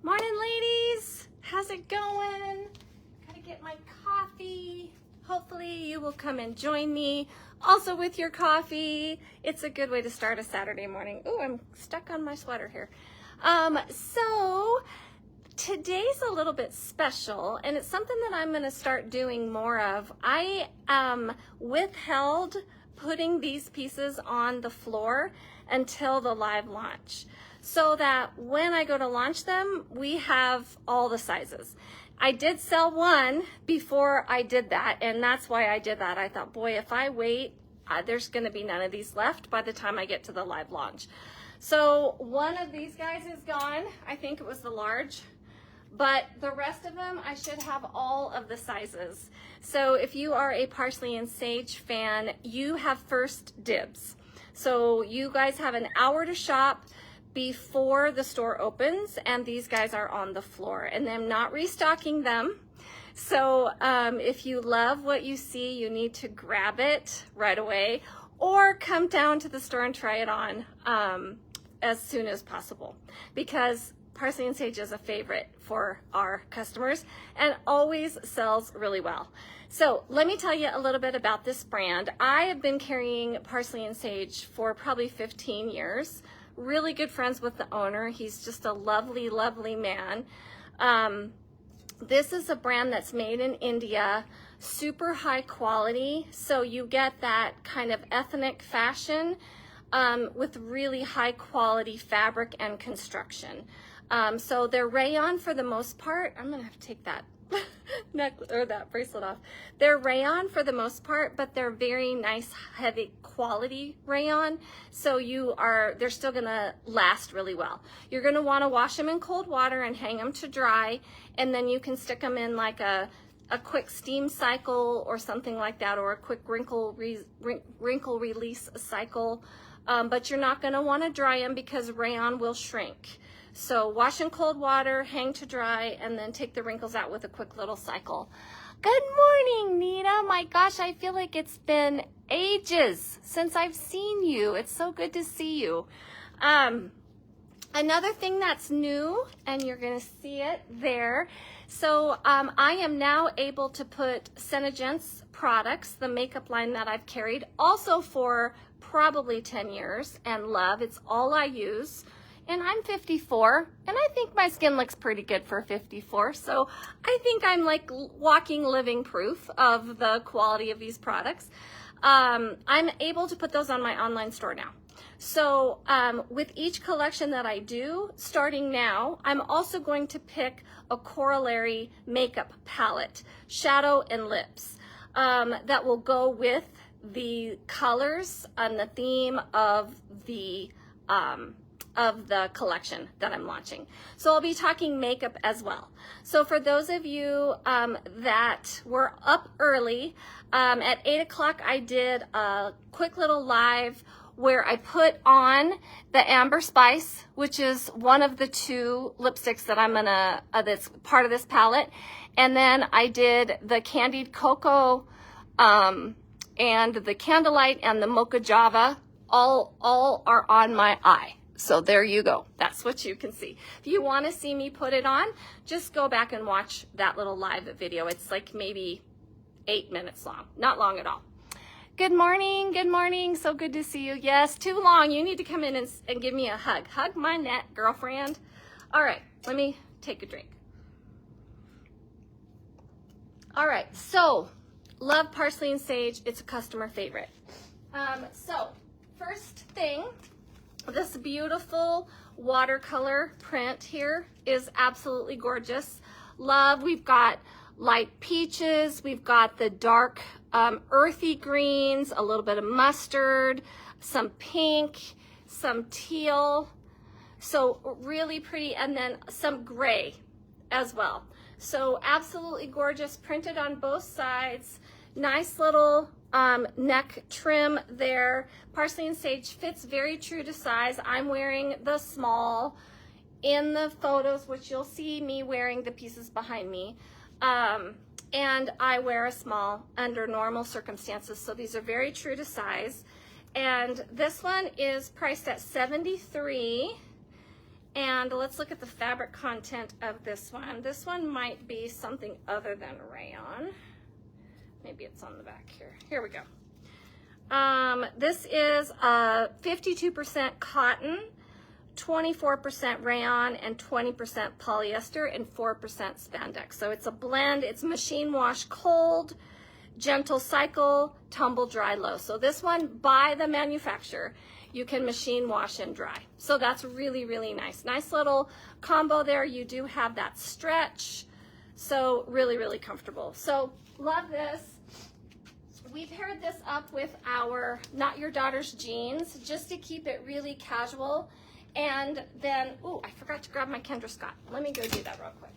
Morning, ladies. How's it going? Gotta get my coffee. Hopefully you will come and join me also with your coffee. It's a good way to start a Saturday morning. Oh, I'm stuck on my sweater here. So today's a little bit special, and it's something that I'm going to start doing more of. I withheld putting these pieces on the floor until the live launch, so that when I go to launch them, we have all the sizes. I did sell one before I did that, and that's why I did that. I thought, boy, if I wait, there's going to be none of these left by the time I get to the live launch. So one of these guys is gone. I think it was the large, but the rest of them, I should have all of the sizes. So if you are a Parsley and Sage fan, you have first dibs. So you guys have an hour to shop before the store opens, and these guys are on the floor, and I'm not restocking them. So if you love what you see, you need to grab it right away, or come down to the store and try it on as soon as possible, because Parsley and Sage is a favorite for our customers and always sells really well. So let me tell you a little bit about this brand. I have been carrying Parsley and Sage for probably 15 years. Really good friends with the owner. He's just a lovely, lovely man. This is a brand that's made in India, super high quality. So you get that kind of ethnic fashion with really high quality fabric and construction. So they're rayon for the most part. I'm gonna have to take that necklace or that bracelet off. They're rayon for the most part, but they're very nice, heavy quality rayon. So they're still gonna last really well. You're gonna wanna wash them in cold water and hang them to dry, and then you can stick them in like a quick steam cycle or something like that, or a quick wrinkle release cycle. But you're not gonna wanna dry them because rayon will shrink. So wash in cold water, hang to dry, and then take the wrinkles out with a quick little cycle. Good morning, Nita. My gosh, I feel like it's been ages since I've seen you. It's so good to see you. Another thing that's new, and you're gonna see it there. So I am now able to put SeneGence products, the makeup line that I've carried, also for probably 10 years, and love. It's all I use. And I'm 54, and I think my skin looks pretty good for 54. So I think I'm like walking living proof of the quality of these products. I'm able to put those on my online store now. So with each collection that I do, starting now, I'm also going to pick a corollary makeup palette, shadow and lips, that will go with the colors and the theme of the collection that I'm launching. So I'll be talking makeup as well. So for those of you that were up early, at 8 o'clock I did a quick little live where I put on the Amber Spice, which is one of the two lipsticks that I'm gonna, that's part of this palette. And then I did the Candied Cocoa and the Candlelight and the Mocha Java, all are on my eye. So there you go. That's what you can see. If you want to see me put it on, just go back and watch that little live video. It's like maybe 8 minutes long. Not long at all. Good morning. Good morning. So good to see you. Yes, too long. You need to come in and give me a hug. Hug my neck, girlfriend. All right. Let me take a drink. All right. So, love Parsley and Sage. It's a customer favorite. So, first thing, this beautiful watercolor print here is absolutely gorgeous. Love, we've got light peaches, we've got the dark earthy greens, a little bit of mustard, some pink, some teal. So really pretty, and then some gray as well. So absolutely gorgeous, printed on both sides. Nice little neck trim there. Parsley and Sage fits very true to size. I'm wearing the small in the photos, which you'll see me wearing the pieces behind me. And I wear a small under normal circumstances. So these are very true to size. And this one is priced at $73. And let's look at the fabric content of this one. This one might be something other than rayon. Maybe it's on the back here. Here we go. This is 52% cotton, 24% rayon, and 20% polyester, and 4% spandex. So it's a blend. It's machine wash cold, gentle cycle, tumble dry low. So this one, by the manufacturer, you can machine wash and dry. So that's really, really nice. Nice little combo there. You do have that stretch. So really, really comfortable. So love this. We paired this up with our Not Your Daughter's jeans just to keep it really casual. And then, oh, I forgot to grab my Kendra Scott. Let me go do that real quick.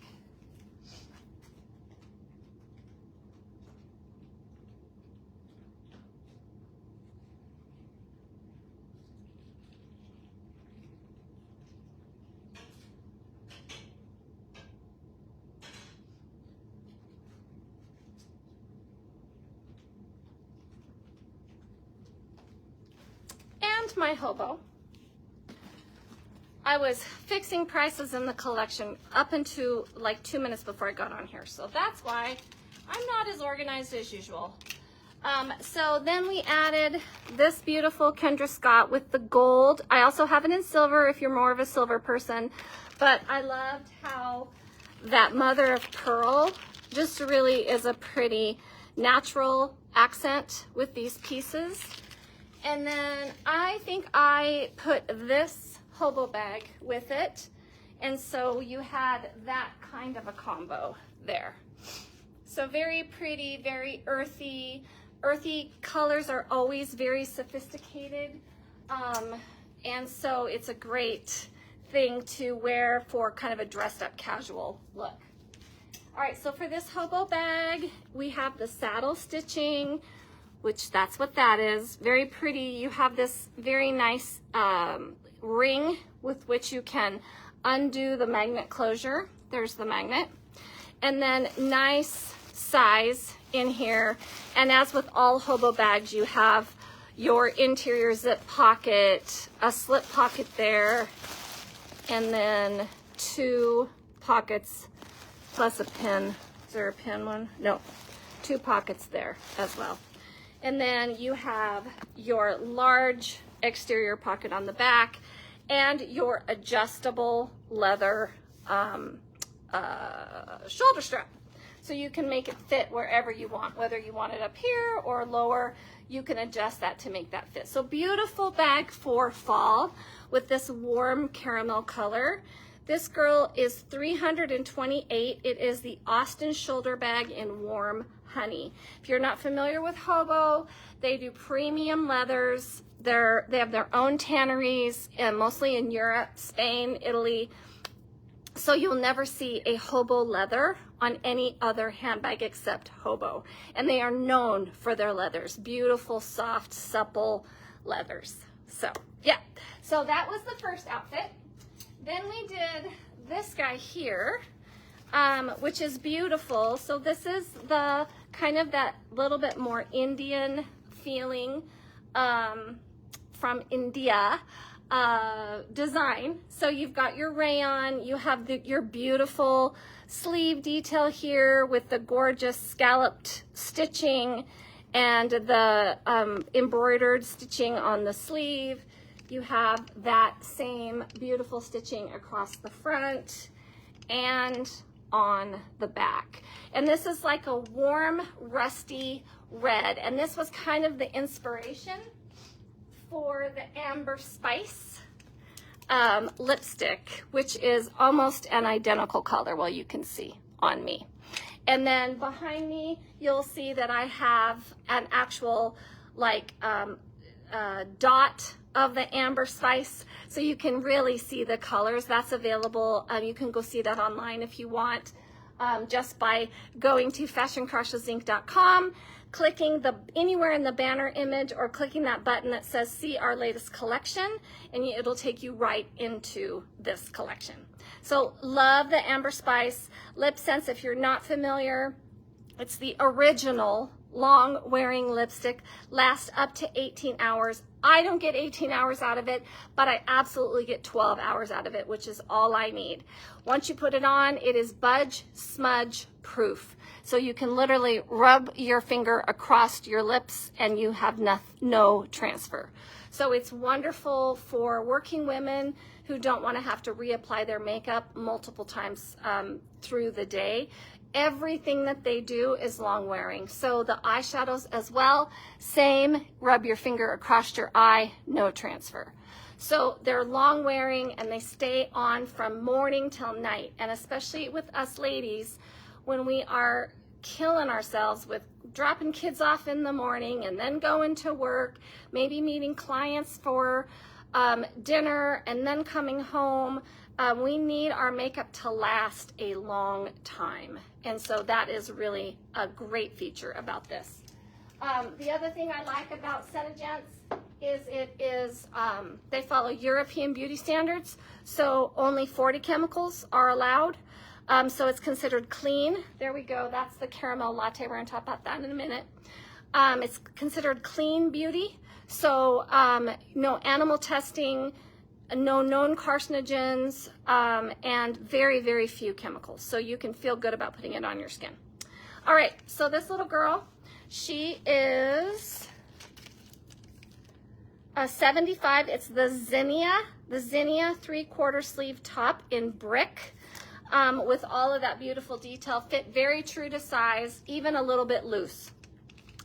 My HOBO. I was fixing prices in the collection up into like 2 minutes before I got on here, so that's why I'm not as organized as usual. So then we added this beautiful Kendra Scott with the gold. I also have it in silver if you're more of a silver person, but I loved how that mother of pearl just really is a pretty natural accent with these pieces. And then I think I put this HOBO bag with it. And so you had that kind of a combo there. So very pretty, very earthy. Earthy colors are always very sophisticated. And so it's a great thing to wear for kind of a dressed up casual look. All right, so for this HOBO bag, we have the saddle stitching, which that's what that is. Very pretty. You have this very nice ring with which you can undo the magnet closure. There's the magnet. And then nice size in here. And as with all HOBO bags, you have your interior zip pocket, a slip pocket there, and then 2 pockets plus a pin. Is there a pin one? No, 2 pockets there as well. And then you have your large exterior pocket on the back and your adjustable leather shoulder strap. So you can make it fit wherever you want, whether you want it up here or lower, you can adjust that to make that fit. So beautiful bag for fall with this warm caramel color. This girl is $328. It is the Austin shoulder bag in warm honey. If you're not familiar with HOBO, they do premium leathers. They have their own tanneries, and mostly in Europe, Spain, Italy. So you'll never see a HOBO leather on any other handbag except HOBO. And they are known for their leathers. Beautiful, soft, supple leathers. So yeah, so that was the first outfit. Then we did this guy here, which is beautiful. So this is the kind of that little bit more Indian feeling from India design. So you've got your rayon, you have your beautiful sleeve detail here with the gorgeous scalloped stitching and the embroidered stitching on the sleeve. You have that same beautiful stitching across the front and on the back. And this is like a warm, rusty red. And this was kind of the inspiration for the Amber Spice lipstick, which is almost an identical color, well, you can see on me. And then behind me, you'll see that I have an actual like dot of the Amber Spice, so you can really see the colors. That's available. You can go see that online if you want, just by going to fashioncrushesinc.com, clicking anywhere in the banner image, or clicking that button that says see our latest collection, and it'll take you right into this collection. So love the Amber Spice LipSense. If you're not familiar, it's the original long wearing lipstick, lasts up to 18 hours. I don't get 18 hours out of it, but I absolutely get 12 hours out of it, which is all I need. Once you put it on, it is budge smudge proof. So you can literally rub your finger across your lips and you have no transfer. So it's wonderful for working women who don't want to have to reapply their makeup multiple times through the day. Everything that they do is long wearing. So the eyeshadows as well, same, rub your finger across your eye, no transfer. So they're long wearing and they stay on from morning till night. And especially with us ladies, when we are killing ourselves with dropping kids off in the morning and then going to work, maybe meeting clients for dinner and then coming home, we need our makeup to last a long time. And so that is really a great feature about this. The other thing I like about SeneGence is they follow European beauty standards. So only 40 chemicals are allowed. So it's considered clean. There we go. That's the caramel latte. We're going to talk about that in a minute. It's considered clean beauty. So no animal testing, no known carcinogens, and very, very few chemicals. So you can feel good about putting it on your skin. All right, so this little girl, she is a 75. It's the Zinnia 3/4 sleeve top in brick. With all of that beautiful detail, fit very true to size, even a little bit loose.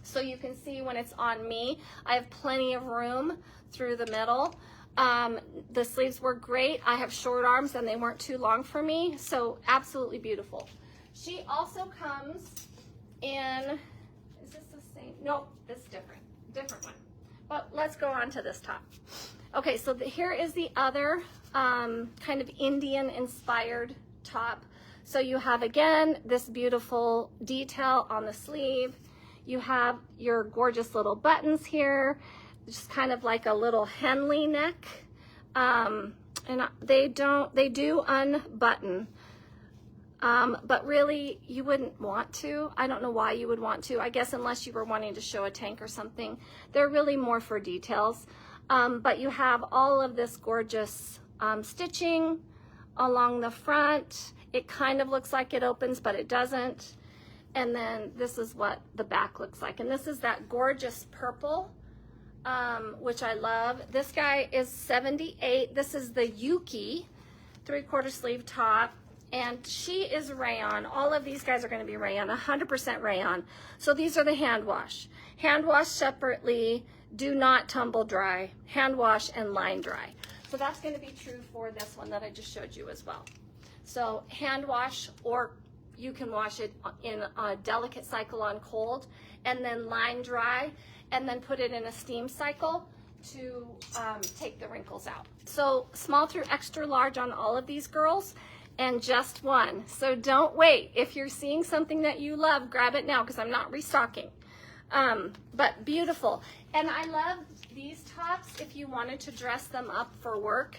So you can see when it's on me, I have plenty of room through the middle. The sleeves were great. I have short arms and they weren't too long for me, so absolutely beautiful. She also comes in, is this the same? Nope, it's different one. But let's go on to this top. Okay, so here is the other kind of Indian inspired top. So you have, again, this beautiful detail on the sleeve. You have your gorgeous little buttons here, just kind of like a little Henley neck. And they do unbutton, but really you wouldn't want to. I don't know why you would want to. I guess unless you were wanting to show a tank or something. They're really more for details. But you have all of this gorgeous stitching along the front. It kind of looks like it opens, but it doesn't. And then this is what the back looks like. And this is that gorgeous purple, which I love. This guy is 78. This is the Yuki 3/4 sleeve top. And she is rayon. All of these guys are going to be rayon, 100% rayon. So these are the hand wash. Hand wash separately, do not tumble dry. Hand wash and line dry. So that's going to be true for this one that I just showed you as well. So hand wash, or you can wash it in a delicate cycle on cold, and then line dry, and then put it in a steam cycle to take the wrinkles out. So small through extra large on all of these girls, and just one. So don't wait. If you're seeing something that you love, grab it now because I'm not restocking. But beautiful. And I love these tops if you wanted to dress them up for work.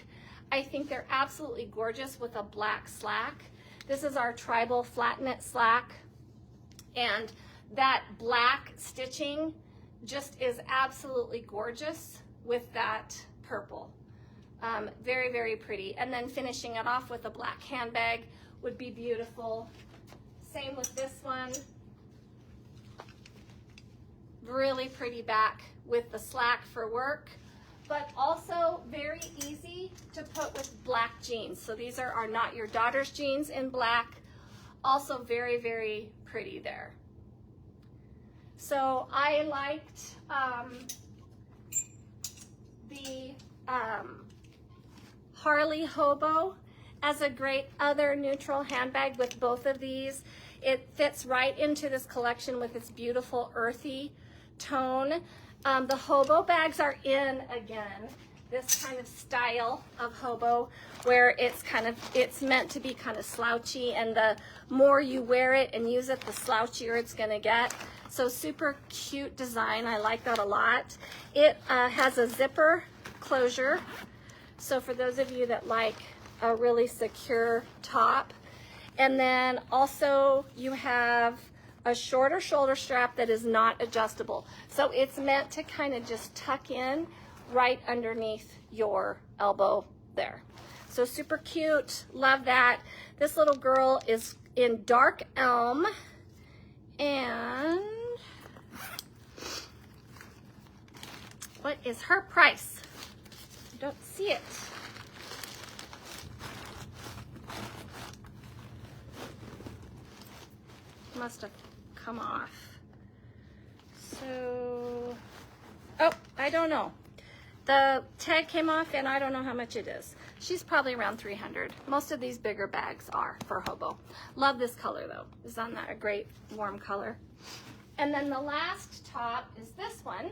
I think they're absolutely gorgeous with a black slack. This is our tribal flat knit slack. And that black stitching just is absolutely gorgeous with that purple. Very, very pretty. And then finishing it off with a black handbag would be beautiful. Same with this one. Really pretty back with the slack for work, but also very easy to put with black jeans. So these are Not Your Daughter's jeans in black. Also very, very pretty there. So I liked the Harley Hobo as a great other neutral handbag with both of these. It fits right into this collection with its beautiful earthy tone. The Hobo bags are in again, this kind of style of Hobo where it's meant to be kind of slouchy, and the more you wear it and use it, the slouchier it's gonna get. So super cute design. I like that a lot. It has a zipper closure. So for those of you that like a really secure top. And then also you have a shorter shoulder strap that is not adjustable. So it's meant to kind of just tuck in right underneath your elbow there. So super cute, love that. This little girl is in dark elm, and what is her price? I don't see it. Must have come off. So, oh, I don't know. The tag came off and I don't know how much it is. She's probably around 300. Most of these bigger bags are for HOBO. Love this color though. Isn't that a great warm color? And then the last top is this one,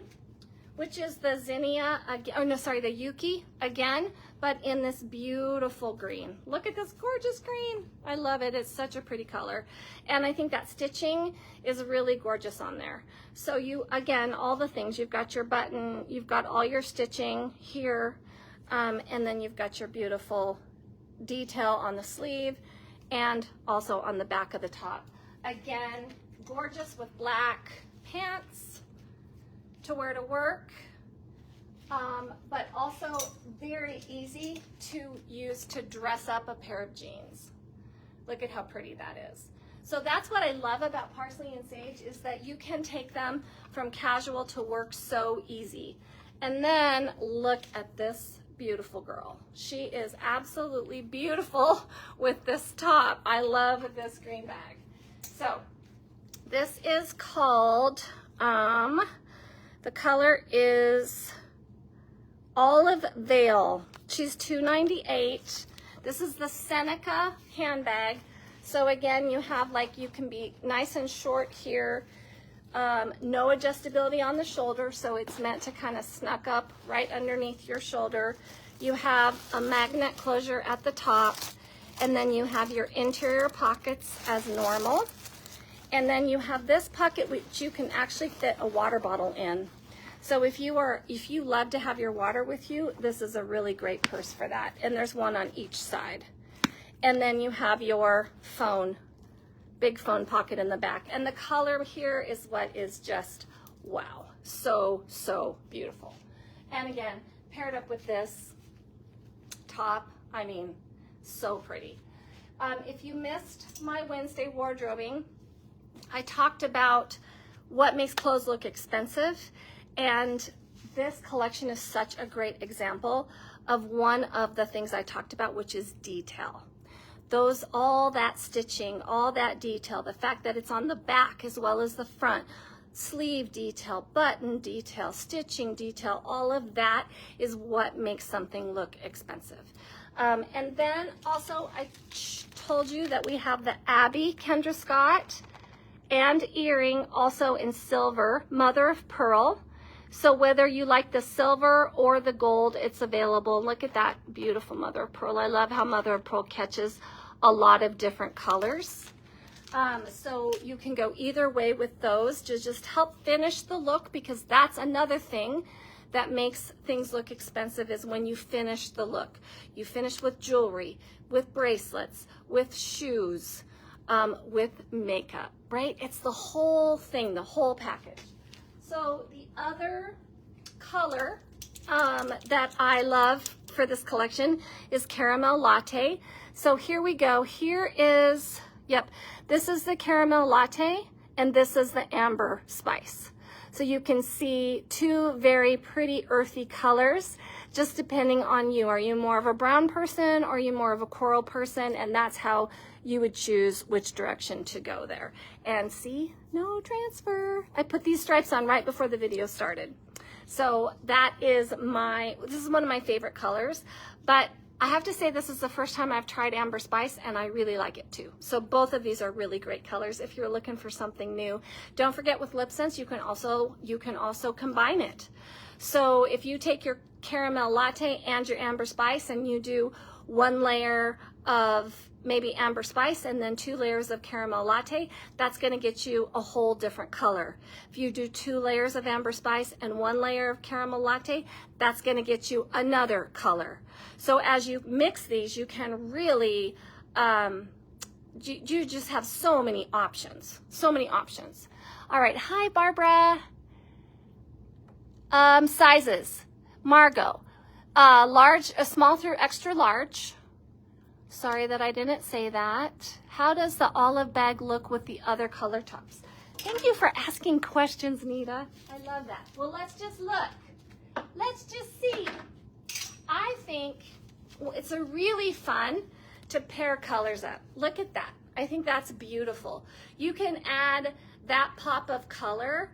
which is the zinnia, oh no, sorry, the Yuki again, but in this beautiful green. Look at this gorgeous green. I love it. It's such a pretty color. And I think that stitching is really gorgeous on there. So you, again, all the things, you've got your button, you've got all your stitching here, and then you've got your beautiful detail on the sleeve and also on the back of the top. Again, gorgeous with black pants to wear to work, but also very easy to use to dress up a pair of jeans. Look at how pretty that is. So that's what I love about Parsley and Sage, is that you can take them from casual to work so easy. And then look at this beautiful girl. She is absolutely beautiful with this top. I love this green bag. So this is called, the color is Olive Veil. She's $2.98. This is the Seneca handbag. So again, you have like, you can be nice and short here. No adjustability on the shoulder, so it's meant to kind of snuck up right underneath your shoulder. You have a magnet closure at the top, and then you have your interior pockets as normal. And then you have this pocket which you can actually fit a water bottle in. So if you love to have your water with you, this is a really great purse for that. And there's one on each side. And then you have your phone, big phone pocket in the back. And the color here is what is just, wow, so, so beautiful. And again, paired up with this top, I mean, so pretty. If you missed my Wednesday wardrobing, I talked about what makes clothes look expensive, and this collection is such a great example of one of the things I talked about, which is detail. All that stitching, all that detail, the fact that it's on the back as well as the front, sleeve detail, button detail, stitching detail, all of that is what makes something look expensive. And then also I told you that we have the Abby Kendra Scott and earring also in silver, mother of pearl. So whether you like the silver or the gold, it's available. Look at that beautiful mother of pearl. I love how mother of pearl catches a lot of different colors. So you can go either way with those to just help finish the look, because that's another thing that makes things look expensive, is when you finish the look. You finish with jewelry, with bracelets, with shoes, with makeup, right? It's the whole thing, the whole package. So the other color that I love for this collection is Caramel Latte. So here we go. Here is, yep, this is the Caramel Latte, and this is the Amber Spice. So you can see two very pretty earthy colors, just depending on you. Are you more of a brown person, or are you more of a coral person? And that's how you would choose which direction to go there. And see, no transfer. I put these stripes on right before the video started. So that is this is one of my favorite colors, but I have to say this is the first time I've tried Amber Spice, and I really like it too. So both of these are really great colors if you're looking for something new. Don't forget, with LipSense, you can also combine it. So if you take your Caramel Latte and your Amber Spice and you do one layer of maybe Amber Spice and then 2 layers of Caramel Latte, that's going to get you a whole different color. If you do 2 layers of Amber Spice and 1 layer of Caramel Latte, that's going to get you another color. So as you mix these, you can really you just have so many options, so many options. All right, hi Barbara. Sizes, Margot, large, small through extra large. Sorry that I didn't say that. How does the olive bag look with the other color tops? Thank you for asking questions, Nita. I love that. Well, let's just look. Let's just see. I think it's a really fun to pair colors up. Look at that. I think that's beautiful. You can add that pop of color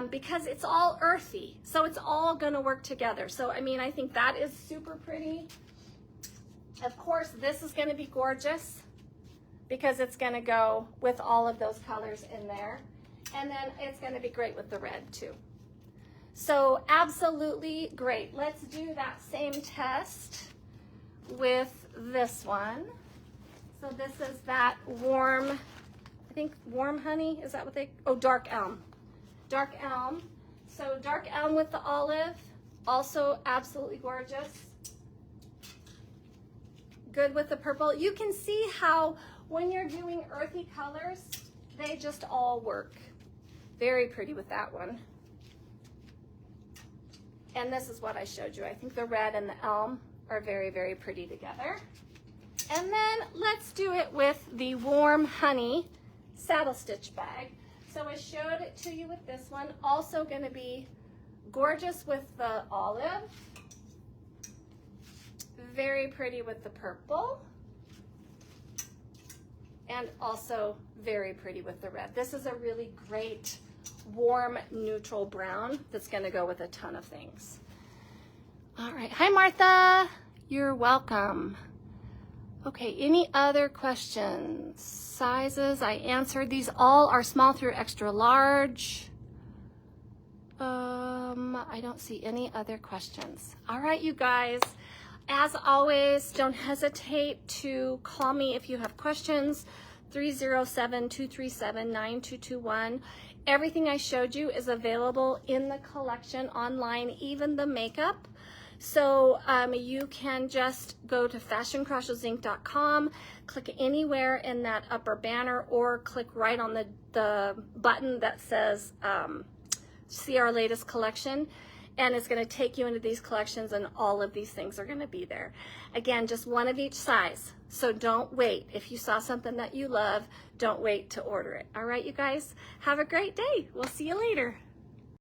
because it's all earthy. So it's all gonna work together. So, I mean, I think that is super pretty. Of course, this is gonna be gorgeous because it's gonna go with all of those colors in there. And then it's gonna be great with the red too. So absolutely great. Let's do that same test with this one. So this is that warm, I think warm honey, is that what they, oh, dark elm. Dark elm. So dark elm with the olive, also absolutely gorgeous. Good with the purple. You can see how when you're doing earthy colors, they just all work. Very pretty with that one. And this is what I showed you. I think the red and the elm are very, very pretty together. And then let's do it with the warm honey saddle stitch bag. So I showed it to you with this one. Also going to be gorgeous with the olive. Very pretty with the purple. And also very pretty with the red. This is a really great warm neutral brown that's going to go with a ton of things. All right. Hi, Martha. You're welcome. Okay, any other questions? Sizes, I answered. These all are small through extra large. I don't see any other questions. All right, you guys. As always, don't hesitate to call me if you have questions. 307-237-9221. Everything I showed you is available in the collection online, even the makeup. So you can just go to fashioncrushesinc.com, click anywhere in that upper banner, or click right on the button that says see our latest collection, and it's going to take you into these collections, and all of these things are going to be there. Again, just one of each size, so don't wait. If you saw something that you love, don't wait to order it. All right, you guys, have a great day. We'll see you later.